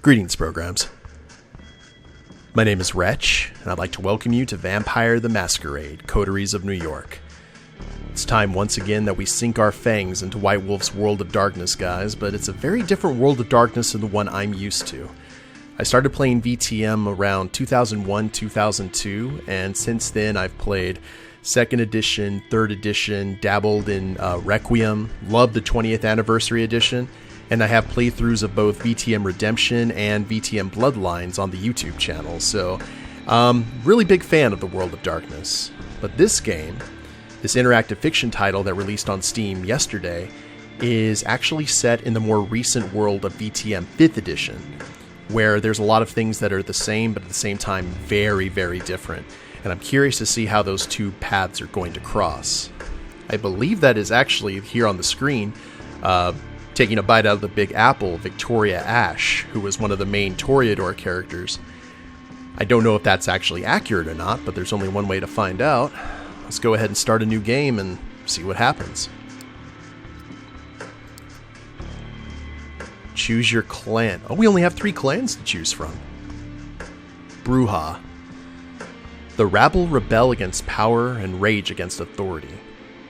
Greetings, programs. My name is Wretch, and I'd like to welcome you to Vampire the Masquerade, Coteries of New York. It's time once again that we sink our fangs into White Wolf's world of darkness, guys, but it's a very different world of darkness than the one I'm used to. I started playing VTM around 2001-2002, and since then I've played 2nd edition, 3rd edition, dabbled in Requiem, loved the 20th anniversary edition, and I have playthroughs of both VTM Redemption and VTM Bloodlines on the YouTube channel, so really big fan of the World of Darkness. But this game, this interactive fiction title that released on Steam yesterday, is actually set in the more recent world of VTM 5th edition, where there's a lot of things that are the same, but at the same time very, very different. And I'm curious to see how those two paths are going to cross. I believe that is actually here on the screen, taking a bite out of the Big Apple, Victoria Ash, who was one of the main Toreador characters. I don't know if that's actually accurate or not, but there's only one way to find out. Let's go ahead and start a new game and see what happens. Choose your clan. Oh, we only have 3 clans to choose from. Bruja. The rabble rebel against power and rage against authority.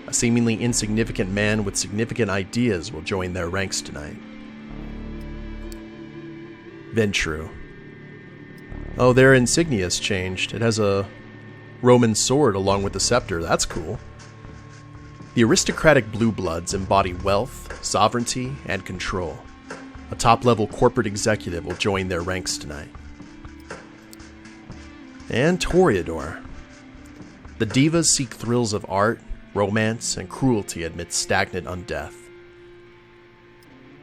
A seemingly insignificant man with significant ideas will join their ranks tonight. Ventru. Oh, their insignia has changed. It has a Roman sword along with the scepter. That's cool. The aristocratic blue bloods embody wealth, sovereignty, and control. A top-level corporate executive will join their ranks tonight. And Toreador. The divas seek thrills of art, romance, and cruelty amidst stagnant undeath.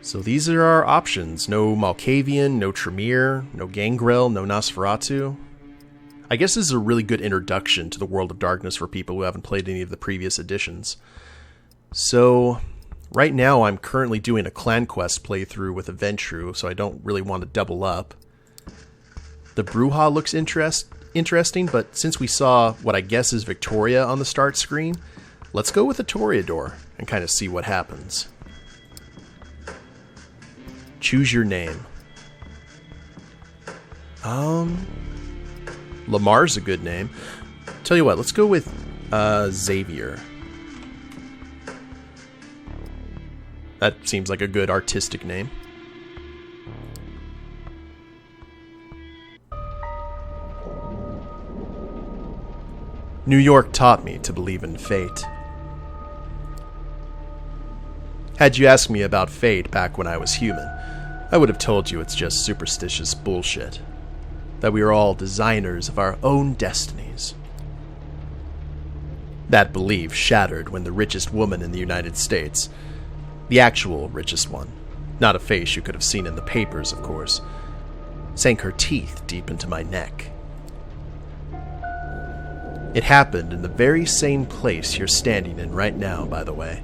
So these are our options. No Malkavian, no Tremere, no Gangrel, no Nosferatu. I guess this is a really good introduction to the World of Darkness for people who haven't played any of the previous editions. So, right now I'm currently doing a Clan Quest playthrough with a Ventru, so I don't really want to double up. The Bruja looks interesting, but since we saw what I guess is Victoria on the start screen, let's go with a Toreador and kind of see what happens. Choose your name. Lamar's a good name. Tell you what, let's go with Xavier. That seems like a good artistic name. New York taught me to believe in fate. Had you asked me about fate back when I was human, I would have told you it's just superstitious bullshit. That we are all designers of our own destinies. That belief shattered when the richest woman in the United States, the actual richest one, not a face you could have seen in the papers, of course, sank her teeth deep into my neck. It happened in the very same place you're standing in right now, by the way.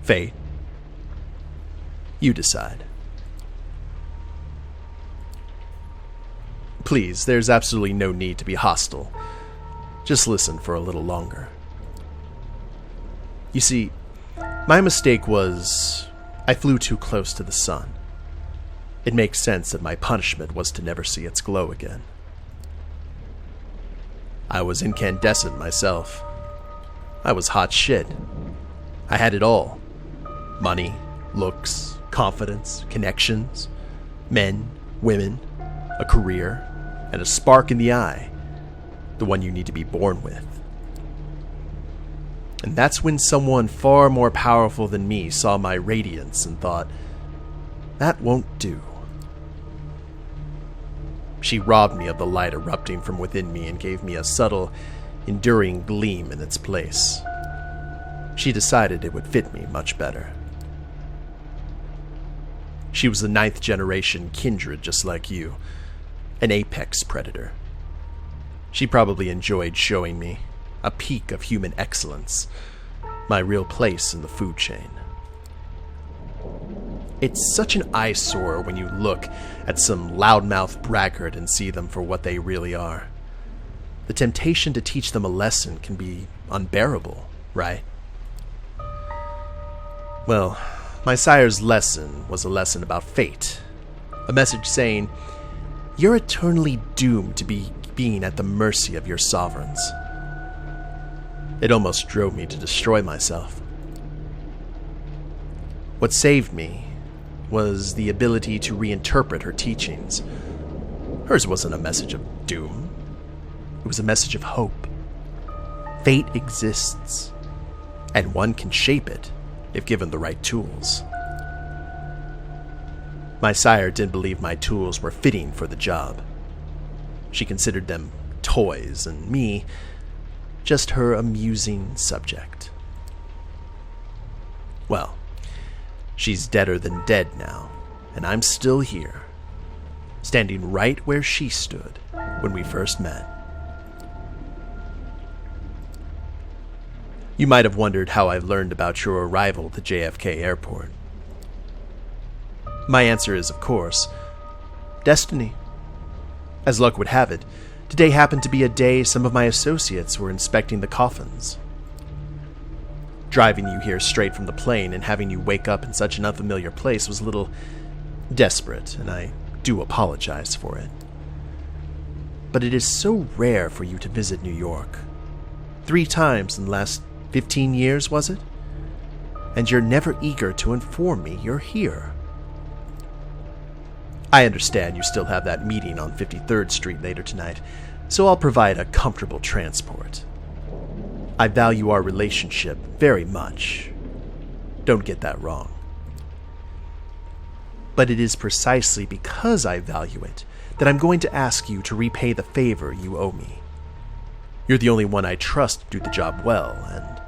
Fate. You decide. Please, there's absolutely no need to be hostile. Just listen for a little longer. You see, my mistake was I flew too close to the sun. It makes sense that my punishment was to never see its glow again. I was incandescent myself. I was hot shit. I had it all. Money, looks, confidence, connections, men, women, a career, and a spark in the eye. The one you need to be born with. And that's when someone far more powerful than me saw my radiance and thought, that won't do. She robbed me of the light erupting from within me and gave me a subtle, enduring gleam in its place. She decided it would fit me much better. She was the 9th generation Kindred just like you, an apex predator. She probably enjoyed showing me a peak of human excellence, my real place in the food chain. It's such an eyesore when you look at some loudmouth braggart and see them for what they really are. The temptation to teach them a lesson can be unbearable, right? Well, my sire's lesson was a lesson about fate, A message saying, "You're eternally doomed to be being at the mercy of your sovereigns." It almost drove me to destroy myself. What saved me was the ability to reinterpret her teachings. Hers wasn't a message of doom. It was a message of hope. Fate exists, and one can shape it if given the right tools. My sire didn't believe my tools were fitting for the job. She considered them toys, and me just her amusing subject. Well, she's deader than dead now, and I'm still here, standing right where she stood when we first met. You might have wondered how I learned about your arrival at the JFK airport. My answer is, of course, destiny. As luck would have it, today happened to be a day some of my associates were inspecting the coffins. Driving you here straight from the plane and having you wake up in such an unfamiliar place was a little desperate, and I do apologize for it. But it is so rare for you to visit New York. 3 times in the last 15 years, was it? And you're never eager to inform me you're here. I understand you still have that meeting on 53rd Street later tonight, so I'll provide a comfortable transport. I value our relationship very much. Don't get that wrong. But it is precisely because I value it that I'm going to ask you to repay the favor you owe me. You're the only one I trust to do the job well, and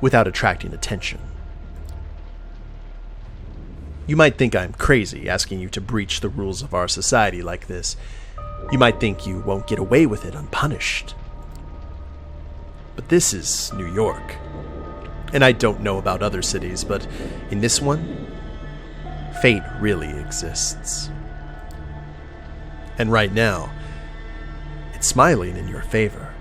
without attracting attention. You might think I'm crazy asking you to breach the rules of our society like this. You might think you won't get away with it unpunished. But this is New York. And I don't know about other cities, but in this one, fate really exists. And right now, it's smiling in your favor.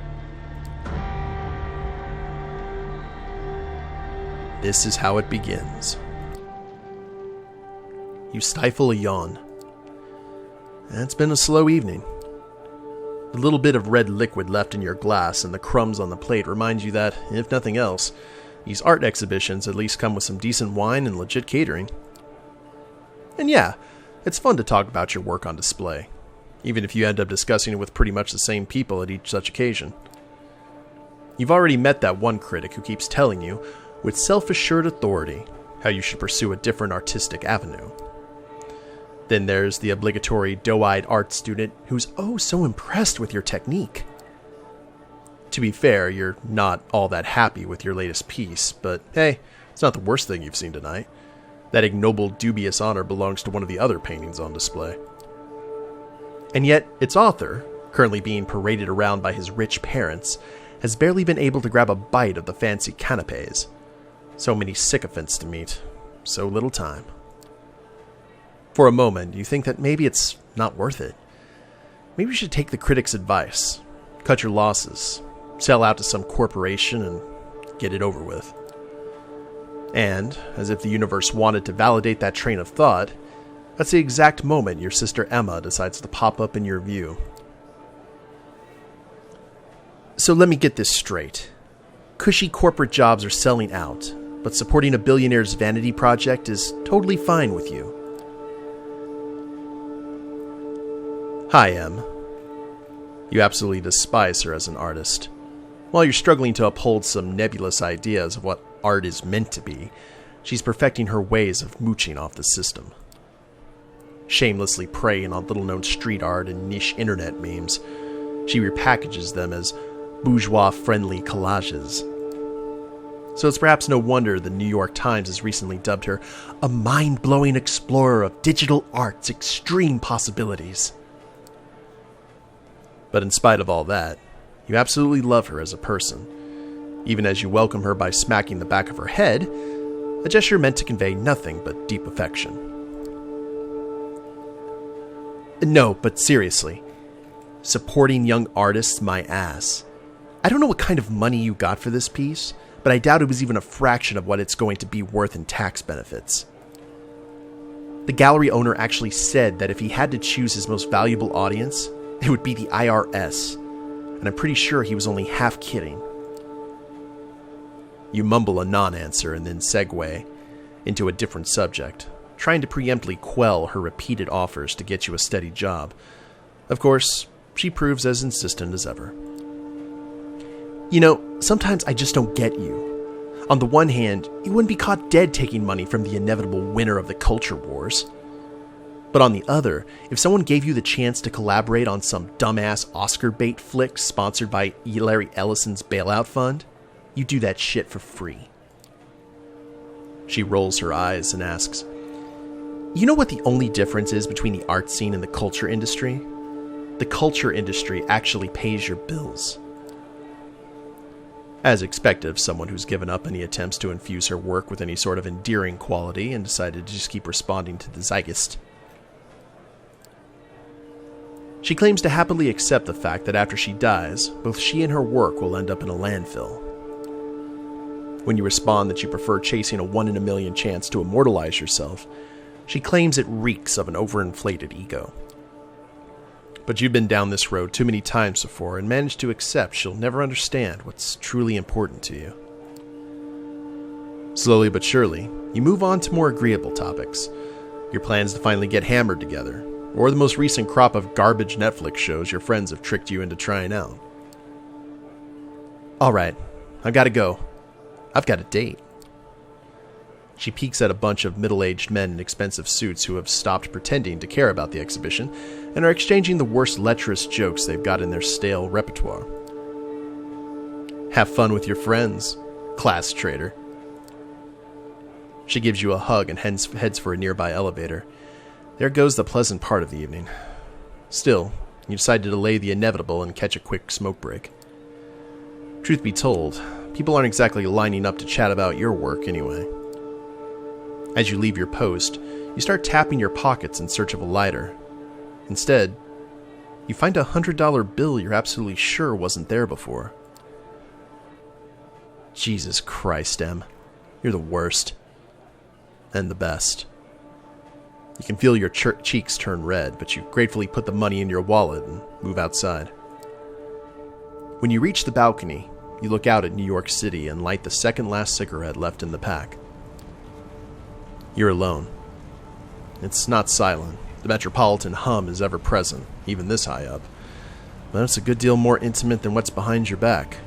This is how it begins. You stifle a yawn. It's been a slow evening. The little bit of red liquid left in your glass and the crumbs on the plate reminds you that, if nothing else, these art exhibitions at least come with some decent wine and legit catering. And yeah, it's fun to talk about your work on display, even if you end up discussing it with pretty much the same people at each such occasion. You've already met that one critic who keeps telling you, with self-assured authority, how you should pursue a different artistic avenue. Then there's the obligatory doe-eyed art student who's oh so impressed with your technique. To be fair, you're not all that happy with your latest piece, but hey, it's not the worst thing you've seen tonight. That ignoble, dubious honor belongs to one of the other paintings on display. And yet, its author, currently being paraded around by his rich parents, has barely been able to grab a bite of the fancy canapes. So many sycophants to meet, so little time. For a moment, you think that maybe it's not worth it. Maybe you should take the critic's advice, cut your losses, sell out to some corporation, and get it over with. And, as if the universe wanted to validate that train of thought, that's the exact moment your sister Emma decides to pop up in your view. So let me get this straight. Cushy corporate jobs are selling out, but supporting a billionaire's vanity project is totally fine with you. Hi, Em. You absolutely despise her as an artist. While you're struggling to uphold some nebulous ideas of what art is meant to be, she's perfecting her ways of mooching off the system. Shamelessly preying on little-known street art and niche internet memes, she repackages them as bourgeois-friendly collages. So it's perhaps no wonder the New York Times has recently dubbed her a mind-blowing explorer of digital art's extreme possibilities. But in spite of all that, you absolutely love her as a person, even as you welcome her by smacking the back of her head, a gesture meant to convey nothing but deep affection. No, but seriously, supporting young artists, my ass. I don't know what kind of money you got for this piece, but I doubt it was even a fraction of what it's going to be worth in tax benefits. The gallery owner actually said that if he had to choose his most valuable audience, it would be the IRS, and I'm pretty sure he was only half kidding. You mumble a non-answer and then segue into a different subject, trying to preemptly quell her repeated offers to get you a steady job. Of course, she proves as insistent as ever. You know, sometimes I just don't get you. On the one hand, you wouldn't be caught dead taking money from the inevitable winner of the culture wars. But on the other, if someone gave you the chance to collaborate on some dumbass Oscar bait flick sponsored by Larry Ellison's bailout fund, you do that shit for free. She rolls her eyes and asks, "You know what the only difference is between the art scene and the culture industry? The culture industry actually pays your bills." As expected of someone who's given up any attempts to infuse her work with any sort of endearing quality and decided to just keep responding to the zeitgeist. She claims to happily accept the fact that after she dies, both she and her work will end up in a landfill. When you respond that you prefer chasing a 1 in a million chance to immortalize yourself, she claims it reeks of an overinflated ego. But you've been down this road too many times before and managed to accept she'll never understand what's truly important to you. Slowly but surely, you move on to more agreeable topics. Your plans to finally get hammered together, or the most recent crop of garbage Netflix shows your friends have tricked you into trying out. Alright, I've got to go. I've got a date. She peeks at a bunch of middle-aged men in expensive suits who have stopped pretending to care about the exhibition and are exchanging the worst lecherous jokes they've got in their stale repertoire. Have fun with your friends, class traitor. She gives you a hug and heads for a nearby elevator. There goes the pleasant part of the evening. Still, you decide to delay the inevitable and catch a quick smoke break. Truth be told, people aren't exactly lining up to chat about your work anyway. As you leave your post, you start tapping your pockets in search of a lighter. Instead, you find a $100 bill you're absolutely sure wasn't there before. Jesus Christ, Em. You're the worst. And the best. You can feel your cheeks turn red, but you gratefully put the money in your wallet and move outside. When you reach the balcony, you look out at New York City and light the second last cigarette left in the pack. You're alone. It's not silent. The metropolitan hum is ever present, even this high up. But it's a good deal more intimate than what's behind your back.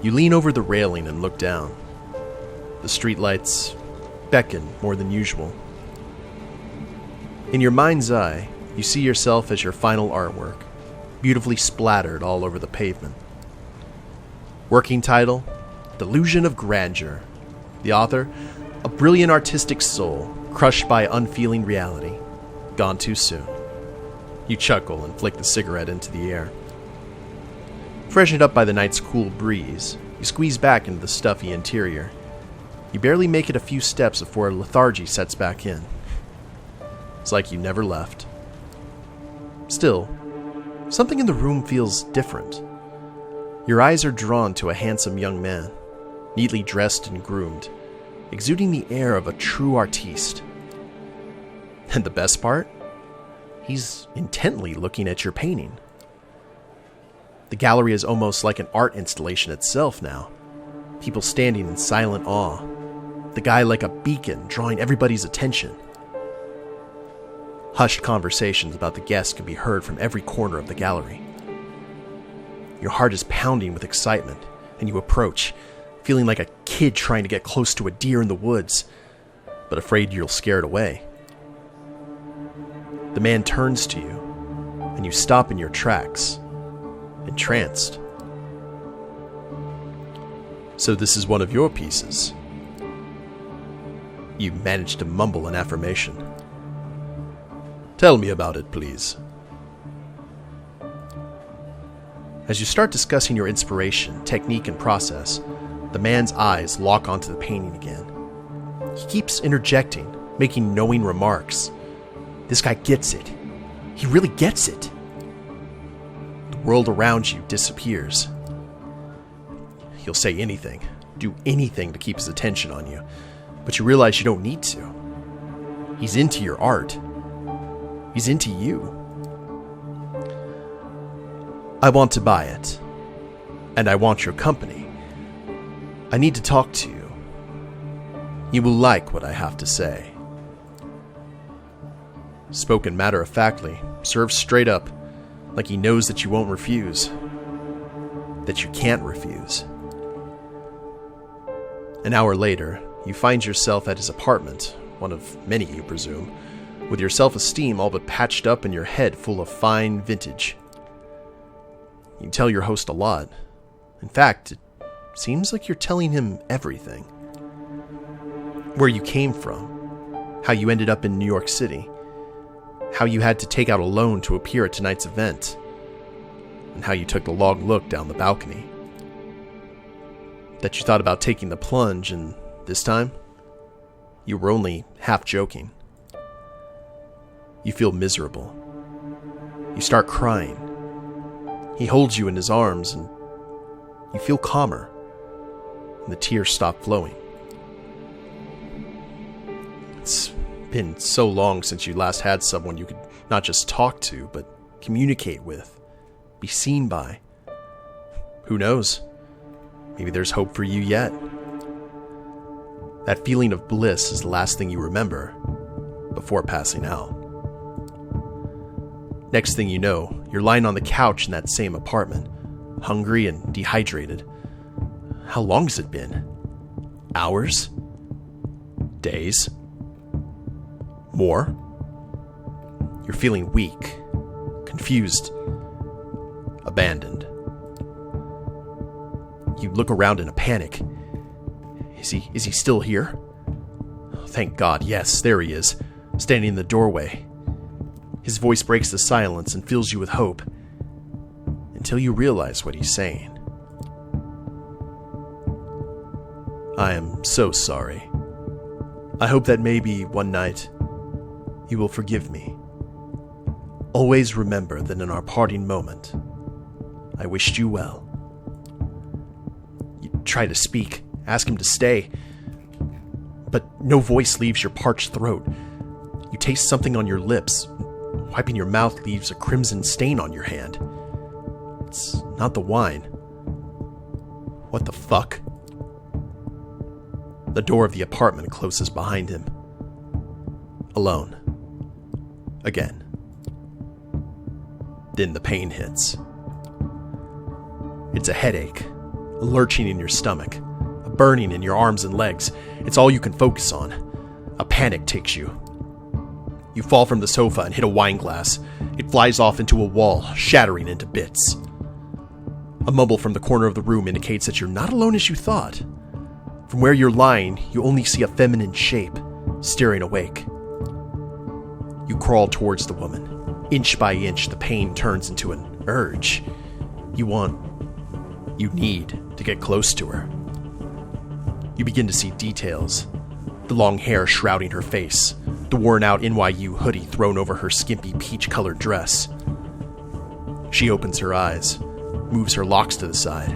You lean over the railing and look down. The streetlights beckon more than usual. In your mind's eye, you see yourself as your final artwork, beautifully splattered all over the pavement. Working title, Delusion of Grandeur. The author, a brilliant artistic soul, crushed by unfeeling reality. Gone too soon. You chuckle and flick the cigarette into the air. Freshened up by the night's cool breeze, you squeeze back into the stuffy interior. You barely make it a few steps before lethargy sets back in. It's like you never left. Still, something in the room feels different. Your eyes are drawn to a handsome young man, neatly dressed and groomed, exuding the air of a true artiste. And the best part? He's intently looking at your painting. The gallery is almost like an art installation itself now. People standing in silent awe. The guy like a beacon, drawing everybody's attention. Hushed conversations about the guests can be heard from every corner of the gallery. Your heart is pounding with excitement, and you approach, feeling like a kid trying to get close to a deer in the woods, but afraid you'll scare it away. The man turns to you, and you stop in your tracks, entranced. So this is one of your pieces. You manage to mumble an affirmation. Tell me about it, please. As you start discussing your inspiration, technique, and process, the man's eyes lock onto the painting again. He keeps interjecting, making knowing remarks. This guy gets it. He really gets it. The world around you disappears. He'll say anything, do anything to keep his attention on you, but you realize you don't need to. He's into your art. He's into you. I want to buy it. And I want your company. I need to talk to you. You will like what I have to say. Spoken matter-of-factly, served straight up, like he knows that you won't refuse. That you can't refuse. An hour later, you find yourself at his apartment, one of many you presume, with your self-esteem all but patched up and your head full of fine vintage. You tell your host a lot. In fact, it seems like you're telling him everything. Where you came from, how you ended up in New York City, how you had to take out a loan to appear at tonight's event, and how you took the long look down the balcony. That you thought about taking the plunge, and this time, you were only half joking. You feel miserable. You start crying. He holds you in his arms, and you feel calmer, and the tears stop flowing. It's been so long since you last had someone you could not just talk to, but communicate with, be seen by. Who knows? Maybe there's hope for you yet. That feeling of bliss is the last thing you remember before passing out. Next thing you know, you're lying on the couch in that same apartment, hungry and dehydrated. How long has it been? Hours? Days? More? You're feeling weak, confused, abandoned. You look around in a panic. Is he still here? Thank God, yes, there he is, standing in the doorway. His voice breaks the silence and fills you with hope, until you realize what he's saying. I am so sorry. I hope that maybe one night you will forgive me. Always remember that in our parting moment, I wished you well. You try to speak, ask him to stay, but no voice leaves your parched throat. You taste something on your lips. Wiping your mouth leaves a crimson stain on your hand. It's not the wine. What the fuck? The door of the apartment closes behind him. Alone. Again. Then the pain hits. It's a headache, a lurching in your stomach, a burning in your arms and legs. It's all you can focus on. A panic takes you. You fall from the sofa and hit a wine glass. It flies off into a wall, shattering into bits. A mumble from the corner of the room indicates that you're not alone as you thought. From where you're lying, you only see a feminine shape, staring awake. You crawl towards the woman. Inch by inch, the pain turns into an urge. You need to get close to her. You begin to see details. The long hair shrouding her face, the worn-out NYU hoodie thrown over her skimpy peach-colored dress. She opens her eyes, moves her locks to the side,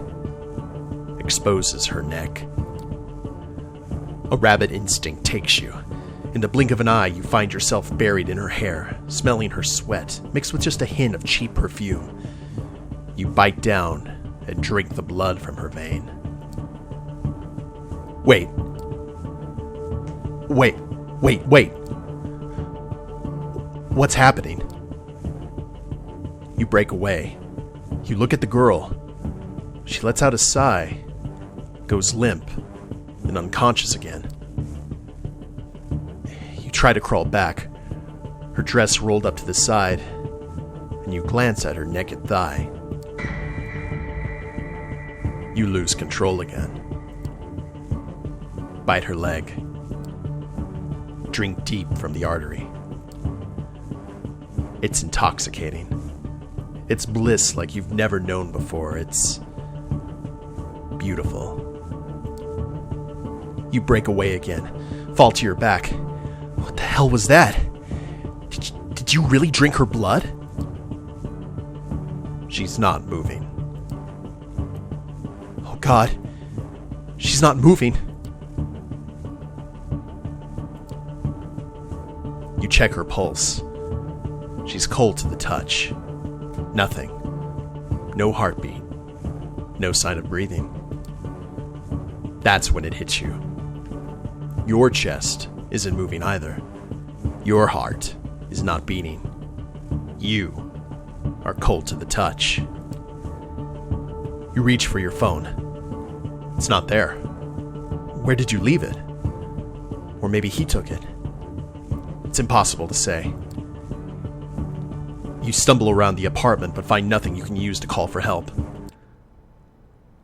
exposes her neck. A rabid instinct takes you. In the blink of an eye, you find yourself buried in her hair, smelling her sweat, mixed with just a hint of cheap perfume. You bite down and drink the blood from her vein. Wait. What's happening? You break away. You look at the girl. She lets out a sigh, goes limp, and unconscious again. You try to crawl back, her dress rolled up to the side, and you glance at her naked thigh. You lose control again. Bite her leg. Drink deep from the artery. It's intoxicating. It's bliss like you've never known before. It's beautiful. You break away again, fall to your back. What the hell was that? Did you really drink her blood? She's not moving. Oh God, she's not moving. You check her pulse. She's cold to the touch. Nothing. No heartbeat. No sign of breathing. That's when it hits you. Your chest isn't moving either. Your heart is not beating. You are cold to the touch. You reach for your phone. It's not there. Where did you leave it? Or maybe he took it. It's impossible to say. You stumble around the apartment but find nothing you can use to call for help.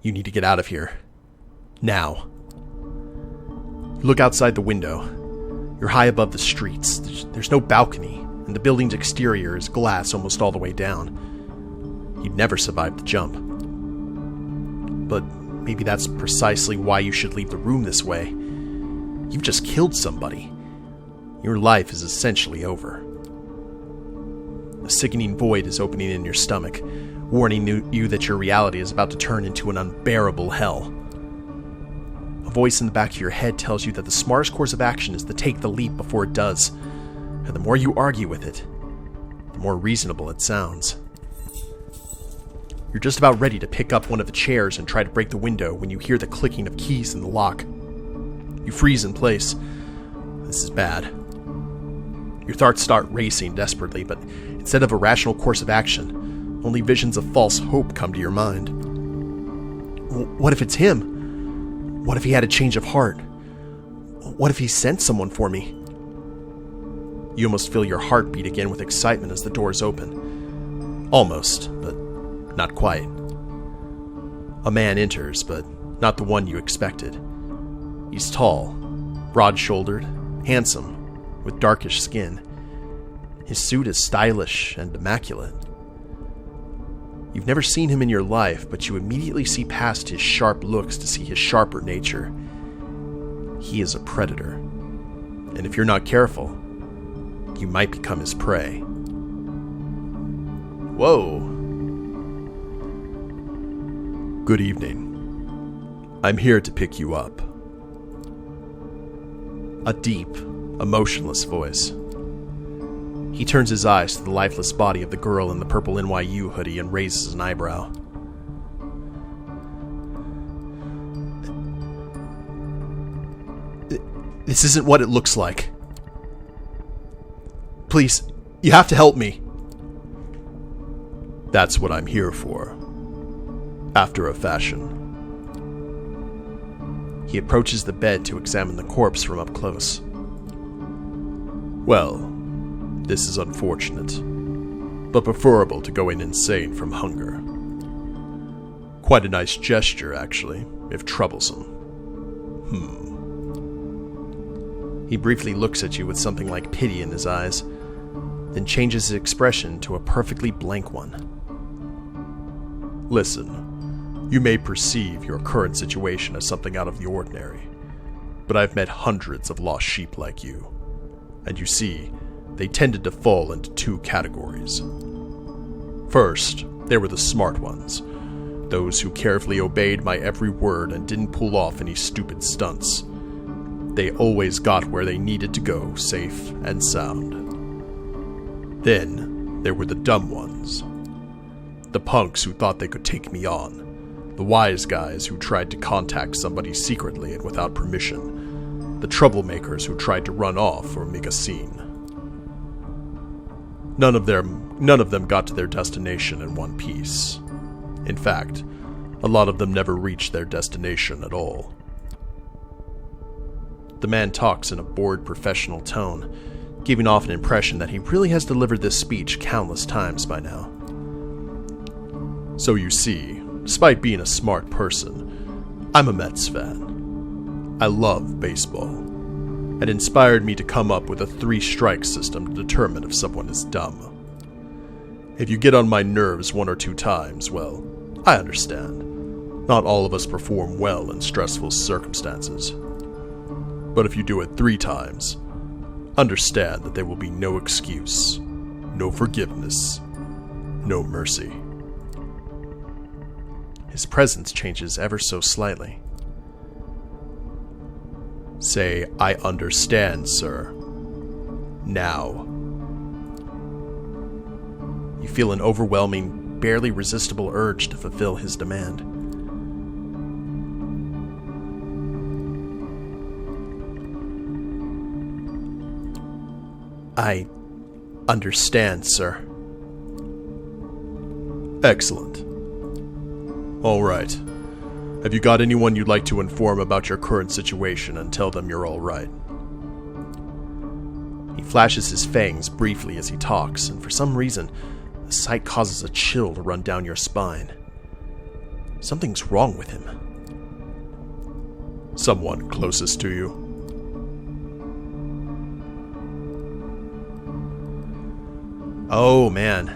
You need to get out of here. Now. You look outside the window. You're high above the streets. There's no balcony, and the building's exterior is glass almost all the way down. You'd never survive the jump. But maybe that's precisely why you should leave the room this way. You've just killed somebody. Your life is essentially over. A sickening void is opening in your stomach, warning you that your reality is about to turn into an unbearable hell. A voice in the back of your head tells you that the smartest course of action is to take the leap before it does, and the more you argue with it, the more reasonable it sounds. You're just about ready to pick up one of the chairs and try to break the window when you hear the clicking of keys in the lock. You freeze in place. This is bad. Your thoughts start racing desperately, but instead of a rational course of action, only visions of false hope come to your mind. What if it's him? What if he had a change of heart? What if he sent someone for me? You almost feel your heart beat again with excitement as the doors open. Almost, but not quite. A man enters, but not the one you expected. He's tall, broad-shouldered, handsome, with darkish skin. His suit is stylish and immaculate. You've never seen him in your life, but you immediately see past his sharp looks to see his sharper nature. He is a predator, and if you're not careful, you might become his prey. Whoa. Good evening. I'm here to pick you up. A deep, emotionless voice. He turns his eyes to the lifeless body of the girl in the purple NYU hoodie and raises an eyebrow. This isn't what it looks like. Please, you have to help me. That's what I'm here for. After a fashion. He approaches the bed to examine the corpse from up close. Well, this is unfortunate, but preferable to going insane from hunger. Quite a nice gesture, actually, if troublesome. He briefly looks at you with something like pity in his eyes, then changes his expression to a perfectly blank one. Listen, you may perceive your current situation as something out of the ordinary, but I've met hundreds of lost sheep like you, and you see, they tended to fall into two categories. First, there were the smart ones, those who carefully obeyed my every word and didn't pull off any stupid stunts. They always got where they needed to go, safe and sound. Then, there were the dumb ones. The punks who thought they could take me on. The wise guys who tried to contact somebody secretly and without permission. The troublemakers who tried to run off or make a scene. None of them got to their destination in one piece. In fact, a lot of them never reached their destination at all. The man talks in a bored professional tone, giving off an impression that he really has delivered this speech countless times by now. So you see, despite being a smart person, I'm a Mets fan. I love baseball. It inspired me to come up with a 3-strike system to determine if someone is dumb. If you get on my nerves 1 or 2 times, well, I understand. Not all of us perform well in stressful circumstances. But if you do it 3 times, understand that there will be no excuse, no forgiveness, no mercy. His presence changes ever so slightly. Say, I understand, sir. Now. You feel an overwhelming, barely resistible urge to fulfill his demand. I understand, sir. Excellent. All right. Have you got anyone you'd like to inform about your current situation and tell them you're all right? He flashes his fangs briefly as he talks, and for some reason, the sight causes a chill to run down your spine. Something's wrong with him. Someone closest to you? Oh, man.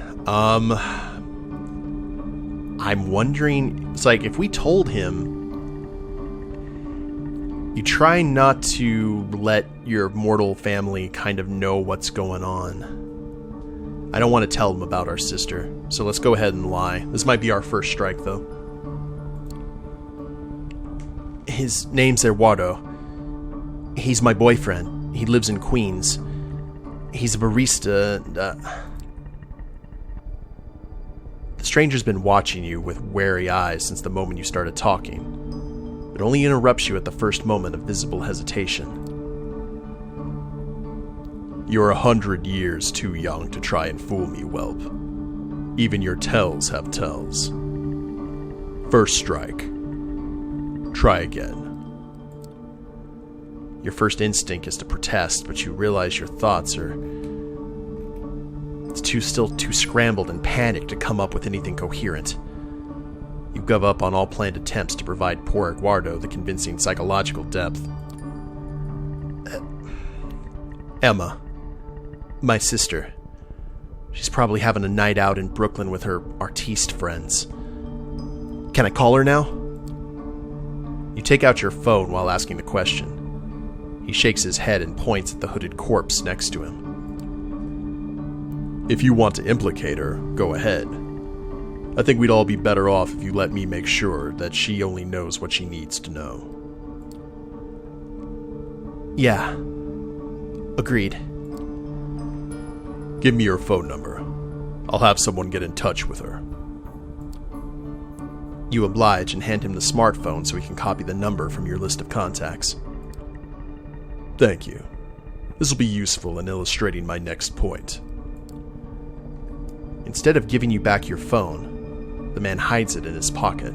I'm wondering, it's like, if we told him, you try not to let your mortal family kind of know what's going on. I don't want to tell them about our sister, so let's go ahead and lie. This might be our first strike, though. His name's Eduardo. He's my boyfriend. He lives in Queens. He's a barista. The stranger's been watching you with wary eyes since the moment you started talking, but only interrupts you at the first moment of visible hesitation. You're 100 years too young to try and fool me, whelp. Even your tells have tells. First strike. Try again. Your first instinct is to protest, but you realize your thoughts are still too scrambled and panicked to come up with anything coherent. You give up on all planned attempts to provide poor Eduardo the convincing psychological depth. Emma. My sister. She's probably having a night out in Brooklyn with her artiste friends. Can I call her now? You take out your phone while asking the question. He shakes his head and points at the hooded corpse next to him. If you want to implicate her, go ahead. I think we'd all be better off if you let me make sure that she only knows what she needs to know. Yeah. Agreed. Give me your phone number. I'll have someone get in touch with her. You oblige and hand him the smartphone so he can copy the number from your list of contacts. Thank you. This will be useful in illustrating my next point. Instead of giving you back your phone, the man hides it in his pocket.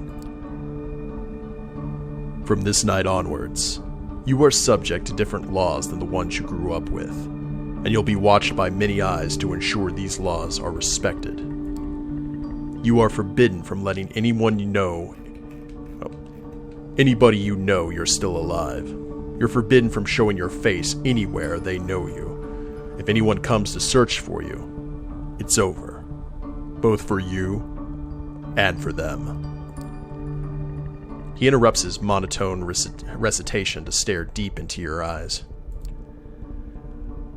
From this night onwards, you are subject to different laws than the ones you grew up with, and you'll be watched by many eyes to ensure these laws are respected. You are forbidden from letting anybody you know you're still alive. You're forbidden from showing your face anywhere they know you. If anyone comes to search for you, it's over. Both for you and for them. He interrupts his monotone recitation to stare deep into your eyes.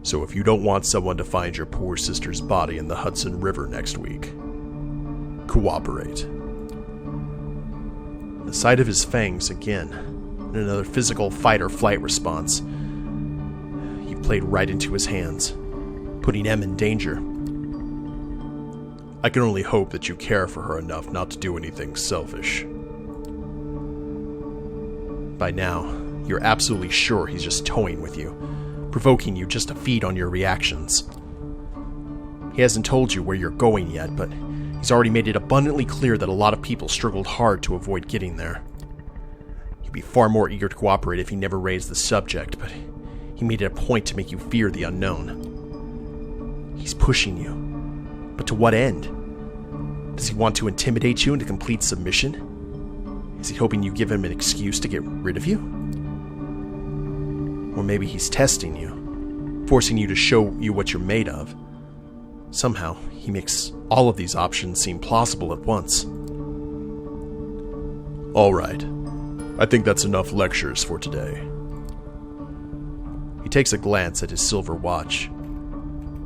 So if you don't want someone to find your poor sister's body in the Hudson River next week, cooperate. The sight of his fangs again, in another physical fight-or-flight response. You played right into his hands, putting Em in danger. I can only hope that you care for her enough not to do anything selfish. By now, you're absolutely sure he's just toying with you, provoking you just to feed on your reactions. He hasn't told you where you're going yet, but he's already made it abundantly clear that a lot of people struggled hard to avoid getting there. He'd be far more eager to cooperate if he never raised the subject, but he made it a point to make you fear the unknown. He's pushing you. But to what end? Does he want to intimidate you into complete submission? Is he hoping you give him an excuse to get rid of you? Or maybe he's testing you, forcing you to show you what you're made of. Somehow, he makes all of these options seem plausible at once. All right. I think that's enough lectures for today. He takes a glance at his silver watch.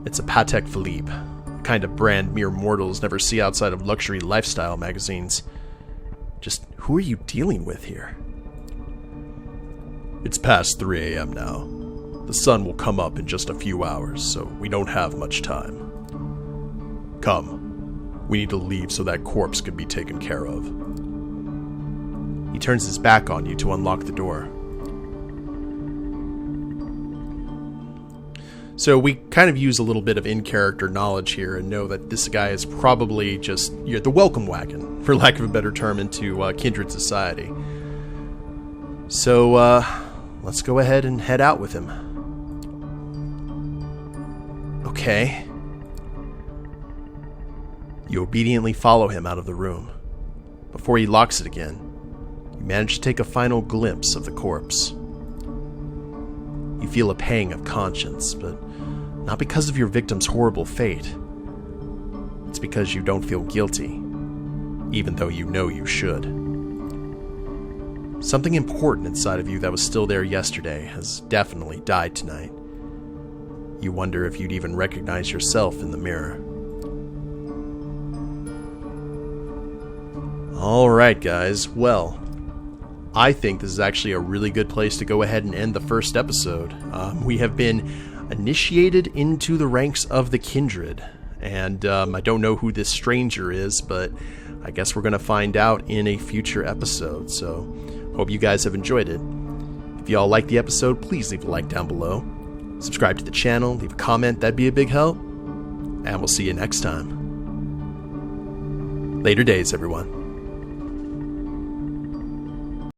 It's a Patek Philippe, the kind of brand mere mortals never see outside of luxury lifestyle magazines. Just who are you dealing with here? It's past 3 a.m. now. The sun will come up in just a few hours, so we don't have much time. Come, we need to leave so that corpse can be taken care of. He turns his back on you to unlock the door. So we kind of use a little bit of in-character knowledge here and know that this guy is probably just the welcome wagon, for lack of a better term, into Kindred society. So let's go ahead and head out with him. Okay. You obediently follow him out of the room. Before he locks it again, you manage to take a final glimpse of the corpse. You feel a pang of conscience, but not because of your victim's horrible fate. It's because you don't feel guilty, even though you know you should. Something important inside of you that was still there yesterday has definitely died tonight. You wonder if you'd even recognize yourself in the mirror. Alright guys, well, I think this is actually a really good place to go ahead and end the first episode. We have been initiated into the ranks of the Kindred, and I don't know who this stranger is, but I guess we're going to find out in a future episode, so hope you guys have enjoyed it. If y'all like the episode, please leave a like down below. Subscribe to the channel, leave a comment, that'd be a big help, and we'll see you next time. Later days, everyone.